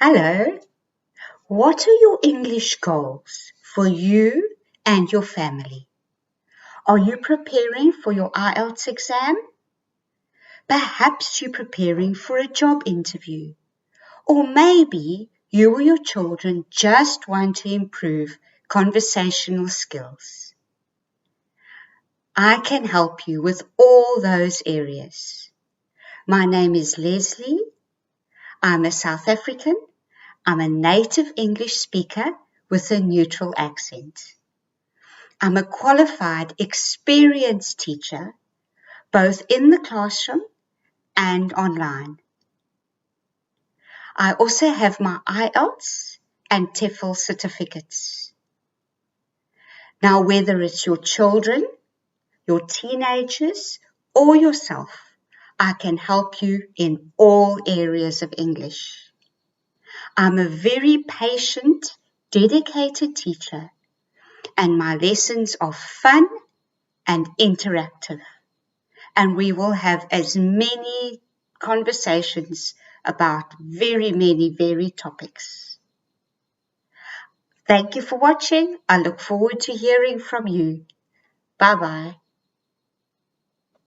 Hello, what are your English goals for you and your family? Are you preparing for your IELTS exam? Perhaps you're preparing for a job interview. Or maybe you or your children just want to improve conversational skills. I can help you with all those areas. My name is Leslie. I'm a South African. I'm a native English speaker with a neutral accent. I'm a qualified, experienced teacher, both in the classroom and online. I also have my IELTS and TOEFL certificates. Now, whether it's your children, your teenagers, or yourself, I can help you in all areas of English. I'm a very patient, dedicated teacher, and my lessons are fun and interactive. And we will have as many conversations about very many varied topics. Thank you for watching. I look forward to hearing from you. Bye-bye.